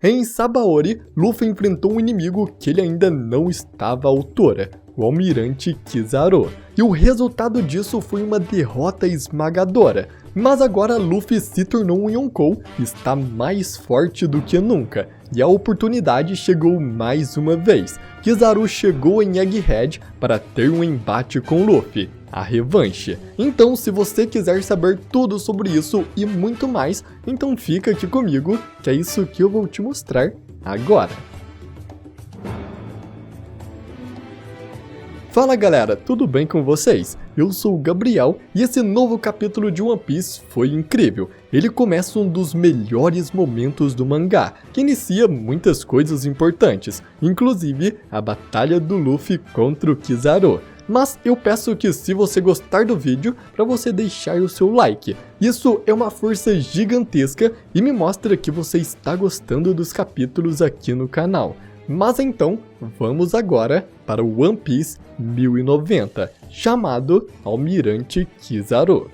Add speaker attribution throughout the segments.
Speaker 1: Em Sabaody, Luffy enfrentou um inimigo que ele ainda não estava à altura, o Almirante Kizaru, e o resultado disso foi uma derrota esmagadora. Mas agora Luffy se tornou um Yonkou e está mais forte do que nunca, e a oportunidade chegou mais uma vez. Kizaru chegou em Egghead para ter um embate com Luffy, a revanche. Então, se você quiser saber tudo sobre isso e muito mais, então fica aqui comigo, que é isso que eu vou te mostrar agora. Fala galera, tudo bem com vocês? Eu sou o Gabriel e esse novo capítulo de One Piece foi incrível. Ele começa um dos melhores momentos do mangá, que inicia muitas coisas importantes, inclusive a batalha do Luffy contra o Kizaru. Mas eu peço que, se você gostar do vídeo, para você deixar o seu like. Isso é uma força gigantesca e me mostra que você está gostando dos capítulos aqui no canal. Mas então, vamos agora para o One Piece 1090, chamado Almirante Kizaru.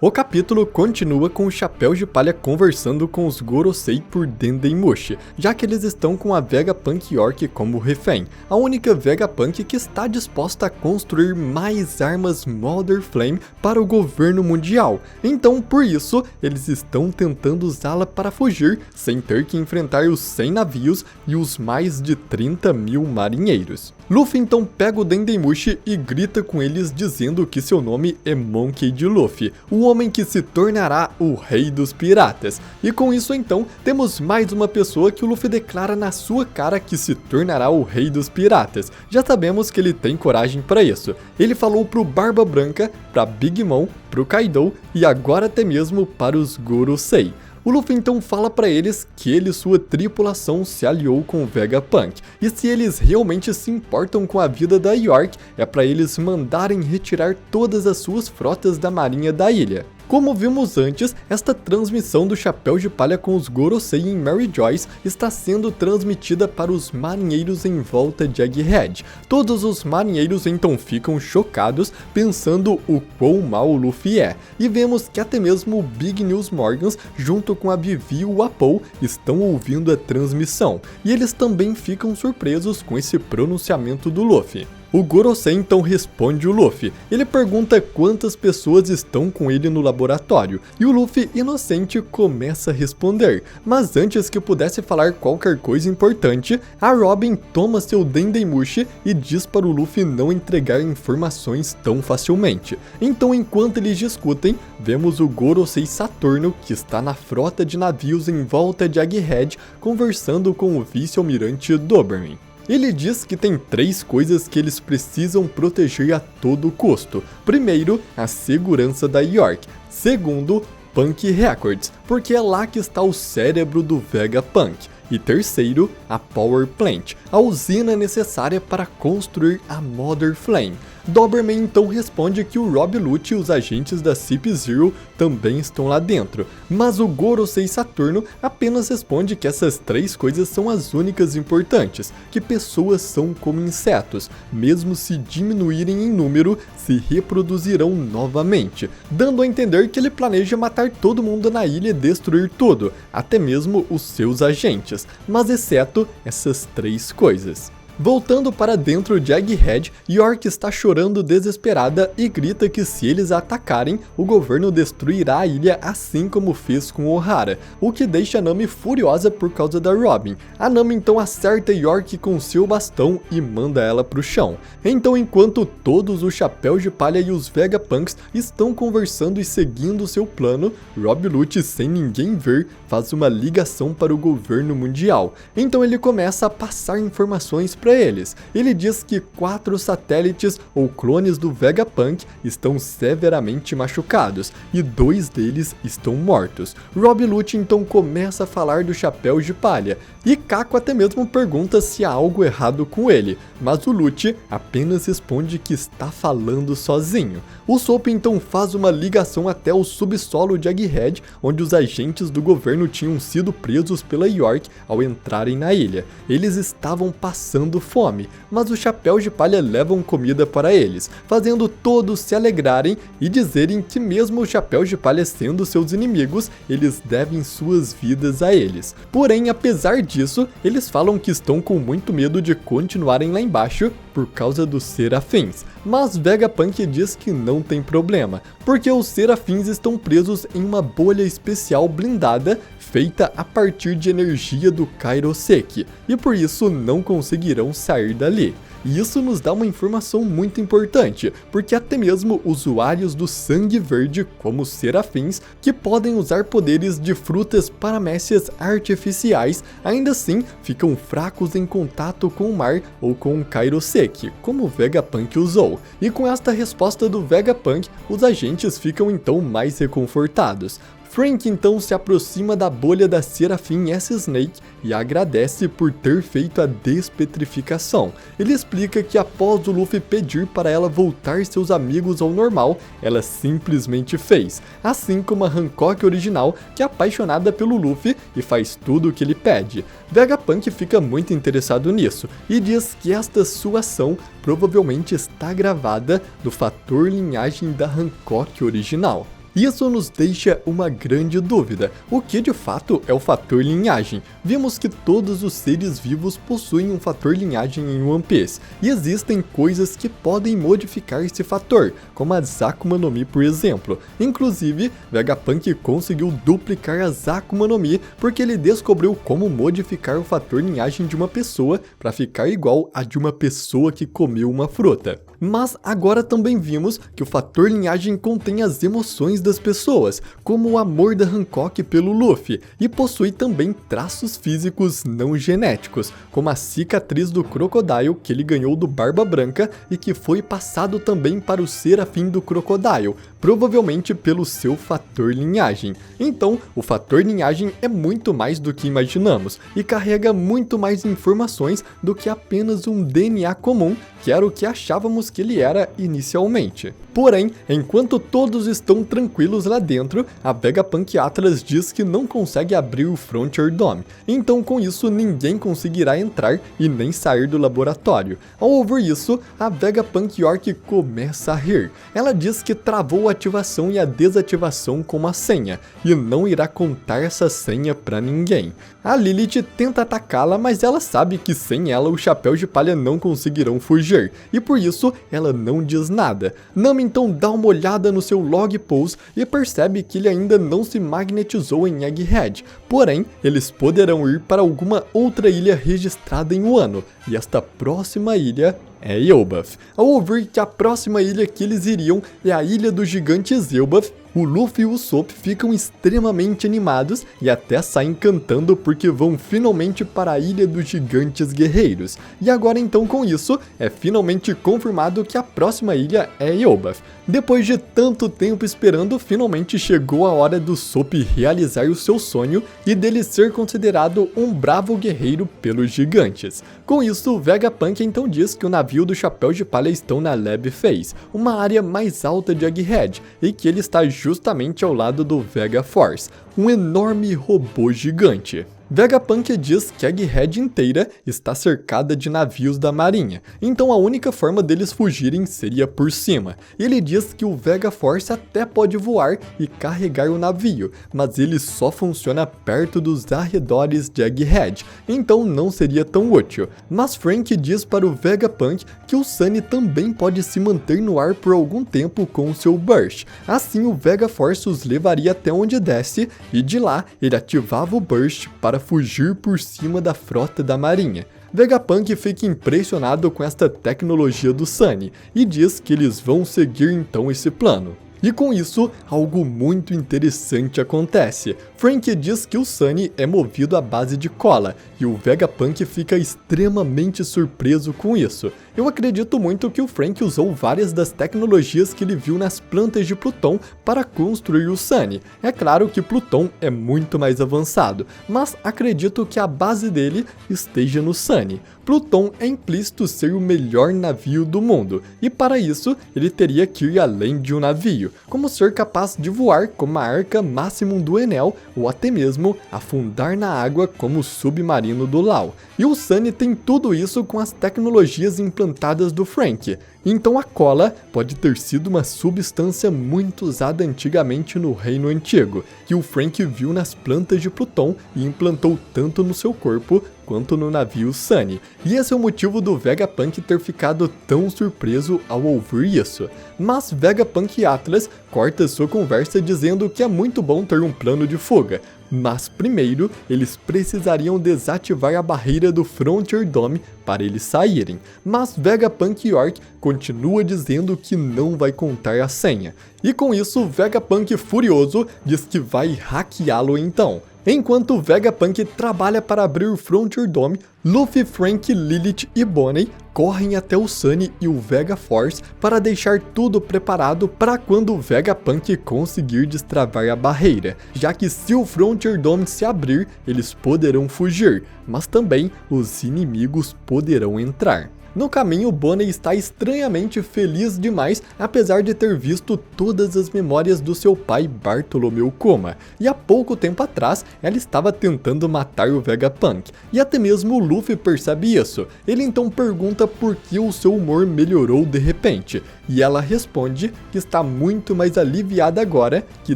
Speaker 1: O capítulo continua com o Chapéu de Palha conversando com os Gorosei por Dendemushi, já que eles estão com a Vegapunk York como refém, a única Vegapunk que está disposta a construir mais armas Mother Flame para o governo mundial. Então, por isso, eles estão tentando usá-la para fugir, sem ter que enfrentar os 100 navios e os mais de 30 mil marinheiros. Luffy então pega o Dendemushi e grita com eles dizendo que seu nome é Monkey D. Luffy, o homem que se tornará o rei dos piratas. E com isso então, temos mais uma pessoa que o Luffy declara na sua cara que se tornará o rei dos piratas. Já sabemos que ele tem coragem para isso. Ele falou pro Barba Branca, pra Big Mom, pro Kaido e agora até mesmo para os Gorosei. O Luffy então fala para eles que ele e sua tripulação se aliou com o Vegapunk, e se eles realmente se importam com a vida da York, é para eles mandarem retirar todas as suas frotas da marinha da ilha. Como vimos antes, esta transmissão do Chapéu de Palha com os Gorosei em Mary Joyce está sendo transmitida para os marinheiros em volta de Egghead. Todos os marinheiros então ficam chocados, pensando o quão mal o Luffy é. E vemos que até mesmo o Big News Morgans, junto com a Vivi e o Apple, estão ouvindo a transmissão. E eles também ficam surpresos com esse pronunciamento do Luffy. O Gorosei então responde o Luffy. Ele pergunta quantas pessoas estão com ele no laboratório, e o Luffy, inocente, começa a responder. Mas antes que pudesse falar qualquer coisa importante, a Robin toma seu Dendemushi e diz para o Luffy não entregar informações tão facilmente. Então, enquanto eles discutem, vemos o Gorosei Saturno, que está na frota de navios em volta de Egghead, conversando com o vice-almirante Doberman. Ele diz que tem 3 coisas que eles precisam proteger a todo custo. Primeiro, a segurança da York. Segundo, Punk Records, porque é lá que está o cérebro do Vegapunk. E terceiro, a Power Plant, a usina necessária para construir a Mother Flame. Doberman então responde que o Rob Lucci e os agentes da CP0 também estão lá dentro, mas o Gorosei Saturno apenas responde que essas 3 coisas são as únicas importantes, que pessoas são como insetos, mesmo se diminuírem em número, se reproduzirão novamente, dando a entender que ele planeja matar todo mundo na ilha e destruir tudo, até mesmo os seus agentes, mas exceto essas 3 coisas. Voltando para dentro de Egghead, York está chorando desesperada e grita que se eles a atacarem, o governo destruirá a ilha assim como fez com Ohara, o que deixa a Nami furiosa por causa da Robin. A Nami então acerta York com seu bastão e manda ela pro chão. Então, enquanto todos os Chapéus de Palha e os Vegapunks estão conversando e seguindo seu plano, Rob Lucci, sem ninguém ver, faz uma ligação para o governo mundial. Então ele começa a passar informações para eles. Ele diz que 4 satélites ou clones do Vegapunk estão severamente machucados e 2 deles estão mortos. Rob Lucci então começa a falar do Chapéu de Palha e Kako até mesmo pergunta se há algo errado com ele, mas o Lucci apenas responde que está falando sozinho. O Soap então faz uma ligação até o subsolo de Egghead, onde os agentes do governo tinham sido presos pela York ao entrarem na ilha. Eles estavam passando passando fome, mas os Chapéus de Palha levam comida para eles, fazendo todos se alegrarem e dizerem que mesmo os Chapéus de Palha sendo seus inimigos, eles devem suas vidas a eles. Porém, apesar disso, eles falam que estão com muito medo de continuarem lá embaixo por causa dos Serafins, mas Vegapunk diz que não tem problema, porque os Serafins estão presos em uma bolha especial blindada feita a partir de energia do Kairoseki, e por isso não conseguirão sair dali. E isso nos dá uma informação muito importante, porque até mesmo usuários do sangue verde, como os Serafins, que podem usar poderes de frutas paramécias artificiais, ainda assim ficam fracos em contato com o mar ou com o Kairoseki, como o Vegapunk usou. E com esta resposta do Vegapunk, os agentes ficam então mais reconfortados. Frank então se aproxima da bolha da Serafim S-Snake e agradece por ter feito a despetrificação. Ele explica que após o Luffy pedir para ela voltar seus amigos ao normal, ela simplesmente fez, assim como a Hancock original, que é apaixonada pelo Luffy e faz tudo o que ele pede. Vegapunk fica muito interessado nisso e diz que esta sua ação provavelmente está gravada no fator linhagem da Hancock original. Isso nos deixa uma grande dúvida, o que de fato é o fator linhagem? Vimos que todos os seres vivos possuem um fator linhagem em One Piece, e existem coisas que podem modificar esse fator, como a Akuma no Mi por exemplo. Inclusive, Vegapunk conseguiu duplicar a Akuma no Mi porque ele descobriu como modificar o fator linhagem de uma pessoa para ficar igual a de uma pessoa que comeu uma fruta. Mas agora também vimos que o fator linhagem contém as emoções das pessoas, como o amor da Hancock pelo Luffy, e possui também traços físicos não genéticos, como a cicatriz do Crocodile que ele ganhou do Barba Branca e que foi passado também para o Serafim do Crocodile, provavelmente pelo seu fator linhagem. Então, o fator linhagem é muito mais do que imaginamos e carrega muito mais informações do que apenas um DNA comum, que era o que achávamos que ele era inicialmente. Porém, enquanto todos estão tranquilos lá dentro, a Vegapunk Atlas diz que não consegue abrir o Frontier Dome, então com isso ninguém conseguirá entrar e nem sair do laboratório. Ao ouvir isso, a Vegapunk York começa a rir. Ela diz que travou a ativação e a desativação com uma senha, e não irá contar essa senha pra ninguém. A Lilith tenta atacá-la, mas ela sabe que sem ela os Chapéus de Palha não conseguirão fugir, e por isso ela não diz nada. Nami então dá uma olhada no seu log post e percebe que ele ainda não se magnetizou em Egghead, porém eles poderão ir para alguma outra ilha registrada em Wano, e esta próxima ilha é Elbaf. Ao ouvir que a próxima ilha que eles iriam é a ilha dos gigantes Elbaf, o Luffy e o Usopp ficam extremamente animados e até saem cantando porque vão finalmente para a ilha dos gigantes guerreiros. E agora então com isso, é finalmente confirmado que a próxima ilha é Elbaf. Depois de tanto tempo esperando, finalmente chegou a hora do Usopp realizar o seu sonho e dele ser considerado um bravo guerreiro pelos gigantes. Com isso, Vegapunk então diz que o navio do Chapéu de Palha estão na Lab Phase, uma área mais alta de Egghead, e que ele está justamente ao lado do Vega Force, um enorme robô gigante. Vegapunk diz que Egghead inteira está cercada de navios da marinha, então a única forma deles fugirem seria por cima. Ele diz que o Vega Force até pode voar e carregar o navio, mas ele só funciona perto dos arredores de Egghead, então não seria tão útil. Mas Frank diz para o Vegapunk que o Sunny também pode se manter no ar por algum tempo com o seu Burst. Assim o Vega Force os levaria até onde desce e de lá ele ativava o Burst para fugir por cima da frota da marinha. Vegapunk fica impressionado com esta tecnologia do Sunny e diz que eles vão seguir então esse plano. E com isso, algo muito interessante acontece. Frank diz que o Sunny é movido à base de cola, e o Vegapunk fica extremamente surpreso com isso. Eu acredito muito que o Frank usou várias das tecnologias que ele viu nas plantas de Pluton para construir o Sunny. É claro que Pluton é muito mais avançado, mas acredito que a base dele esteja no Sunny. Pluton é implícito ser o melhor navio do mundo, e para isso ele teria que ir além de um navio, como ser capaz de voar como a Arca Maximum do Enel, ou até mesmo afundar na água como o submarino do Law. E o Sunny tem tudo isso com as tecnologias implantadas do Frank. Então a cola pode ter sido uma substância muito usada antigamente no Reino Antigo, que o Frank viu nas plantas de Pluton e implantou tanto no seu corpo quanto no navio Sunny. E esse é o motivo do Vegapunk ter ficado tão surpreso ao ouvir isso. Mas Vegapunk e Atlas corta sua conversa dizendo que é muito bom ter um plano de fuga. Mas primeiro, eles precisariam desativar a barreira do Frontier Dome para eles saírem. Mas Vegapunk York continua dizendo que não vai contar a senha. E com isso, Vegapunk furioso diz que vai hackeá-lo então. Enquanto Vegapunk trabalha para abrir o Frontier Dome, Luffy, Frank, Lilith e Bonnie correm até o Sunny e o Vega Force para deixar tudo preparado para quando o Vegapunk conseguir destravar a barreira, já que se o Frontier Dome se abrir, eles poderão fugir, mas também os inimigos poderão entrar. No caminho, Bonnie está estranhamente feliz demais, apesar de ter visto todas as memórias do seu pai Bartolomeu Kuma, e há pouco tempo atrás ela estava tentando matar o Vegapunk, e até mesmo o Luffy percebe isso. Ele então pergunta por que o seu humor melhorou de repente, e ela responde que está muito mais aliviada agora que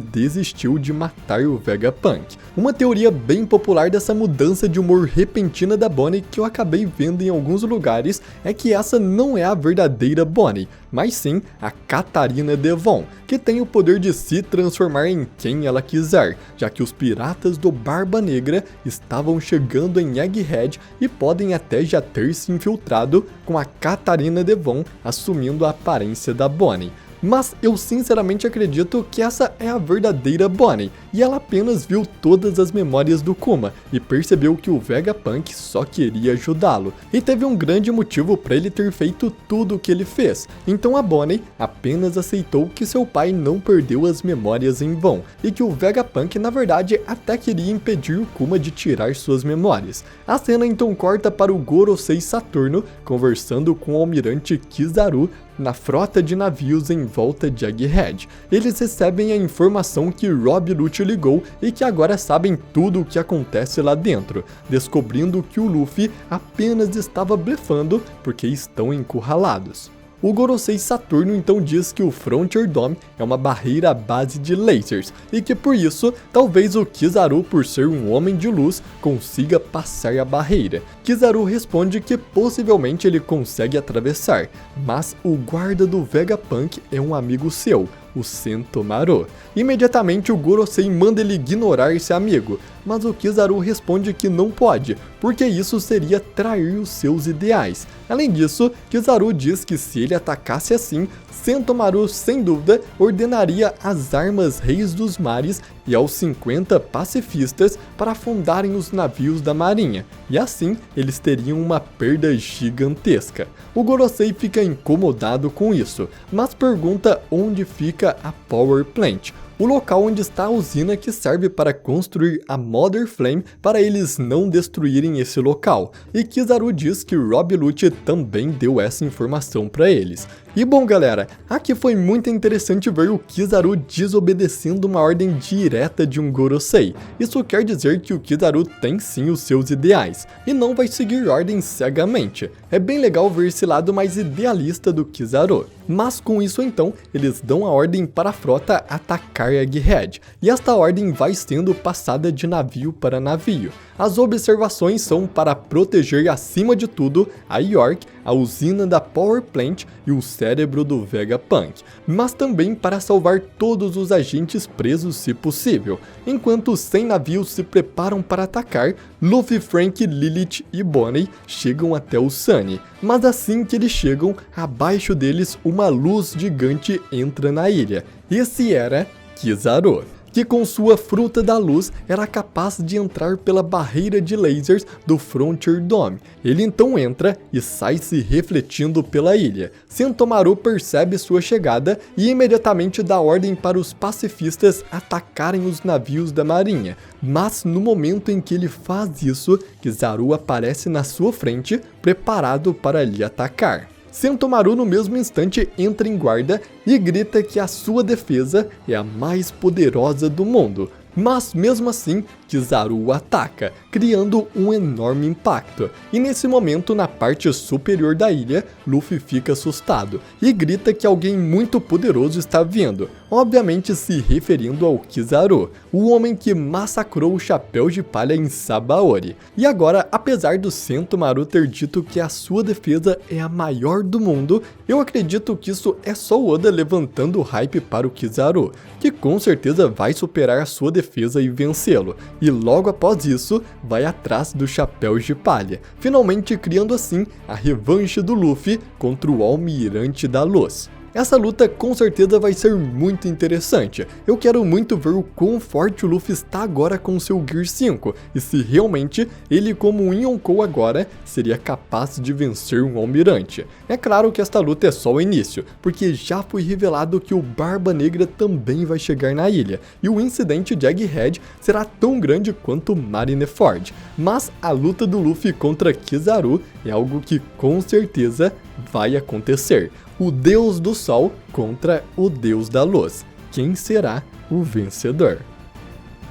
Speaker 1: desistiu de matar o Vegapunk. Uma teoria bem popular dessa mudança de humor repentina da Bonnie que eu acabei vendo em alguns lugares é que essa não é a verdadeira Bonnie, mas sim a Katarina Devon, que tem o poder de se transformar em quem ela quiser, já que os piratas do Barba Negra estavam chegando em Egghead e podem até já ter se infiltrado com a Katarina Devon assumindo a aparência da Bonnie. Mas eu sinceramente acredito que essa é a verdadeira Bonnie, e ela apenas viu todas as memórias do Kuma e percebeu que o Vegapunk só queria ajudá-lo, e teve um grande motivo para ele ter feito tudo o que ele fez. Então a Bonnie apenas aceitou que seu pai não perdeu as memórias em vão, e que o Vegapunk na verdade até queria impedir o Kuma de tirar suas memórias. A cena então corta para o Gorosei Saturno conversando com o almirante Kizaru na frota de navios em volta de Egghead. Eles recebem a informação que Rob Lucci ligou e que agora sabem tudo o que acontece lá dentro, descobrindo que o Luffy apenas estava blefando porque estão encurralados. O Gorosei Saturno então diz que o Frontier Dome é uma barreira à base de lasers e que por isso, talvez o Kizaru, por ser um homem de luz, consiga passar a barreira. Kizaru responde que possivelmente ele consegue atravessar, mas o guarda do Vegapunk é um amigo seu, o Sentomaru. Imediatamente o Gorosei manda ele ignorar esse amigo, mas o Kizaru responde que não pode, porque isso seria trair os seus ideais. Além disso, Kizaru diz que se ele atacasse assim, Sentomaru sem dúvida ordenaria as armas Reis dos Mares e aos 50 pacifistas para afundarem os navios da marinha, e assim eles teriam uma perda gigantesca. O Gorosei fica incomodado com isso, mas pergunta onde fica a Power Plant, o local onde está a usina que serve para construir a Mother Flame para eles não destruírem esse local, e Kizaru diz que Rob Lucci também deu essa informação para eles. E bom galera, aqui foi muito interessante ver o Kizaru desobedecendo uma ordem direta de um Gorosei. Isso quer dizer que o Kizaru tem sim os seus ideais, e não vai seguir ordens cegamente. É bem legal ver esse lado mais idealista do Kizaru. Mas com isso então, eles dão a ordem para a frota atacar Egghead, e esta ordem vai sendo passada de navio para navio. As observações são para proteger acima de tudo a York, a usina da Power Plant e o cérebro do Vegapunk, mas também para salvar todos os agentes presos se possível. Enquanto os 100 navios se preparam para atacar, Luffy, Frank, Lilith e Bonnie chegam até o Sunny, mas assim que eles chegam, abaixo deles uma luz gigante entra na ilha. Esse era Kizaru, que com sua fruta da luz era capaz de entrar pela barreira de lasers do Frontier Dome. Ele então entra e sai se refletindo pela ilha. Sentomaru percebe sua chegada e imediatamente dá ordem para os pacifistas atacarem os navios da marinha. Mas no momento em que ele faz isso, Kizaru aparece na sua frente, preparado para lhe atacar. Sentomaru no mesmo instante entra em guarda e grita que a sua defesa é a mais poderosa do mundo. mas mesmo assim Kizaru o ataca, criando um enorme impacto. E nesse momento, na parte superior da ilha, Luffy fica assustado e grita que alguém muito poderoso está vindo, obviamente se referindo ao Kizaru, o homem que massacrou o Chapéu de Palha em Sabaody. E agora, apesar do Sentomaru ter dito que a sua defesa é a maior do mundo, eu acredito que isso é só o Oda levantando o hype para o Kizaru, que com certeza vai superar a sua defesa e vencê-lo, e logo após isso, vai atrás do Chapéu de Palha, finalmente criando assim a revanche do Luffy contra o Almirante da Luz. Essa luta com certeza vai ser muito interessante. Eu quero muito ver o quão forte o Luffy está agora com seu Gear 5 e se realmente ele, como um Yonkou agora, seria capaz de vencer um almirante. É claro que esta luta é só o início, porque já foi revelado que o Barba Negra também vai chegar na ilha e o incidente de Egghead será tão grande quanto Marineford. Mas a luta do Luffy contra Kizaru é algo que com certeza vai acontecer. O Deus do Sol contra o Deus da Luz. Quem será o vencedor?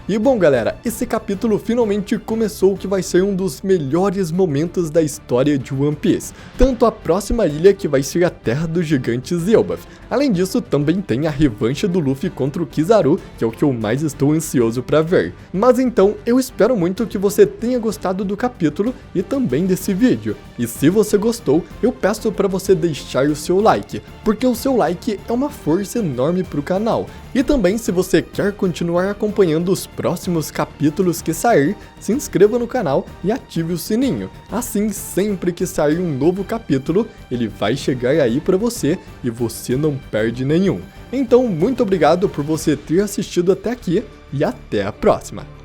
Speaker 1: E bom galera, esse capítulo finalmente começou o que vai ser um dos melhores momentos da história de One Piece. Tanto a próxima ilha que vai ser a Terra dos Gigantes Elbaf. Além disso, também tem a revanche do Luffy contra o Kizaru, que é o que eu mais estou ansioso para ver. Mas então, eu espero muito que você tenha gostado do capítulo e também desse vídeo. E se você gostou, eu peço para você deixar o seu like, porque o seu like é uma força enorme para o canal. E também, se você quer continuar acompanhando os próximos capítulos que sair, se inscreva no canal e ative o sininho. Assim, sempre que sair um novo capítulo, ele vai chegar aí para você e você não perde nenhum. Então, muito obrigado por você ter assistido até aqui e até a próxima!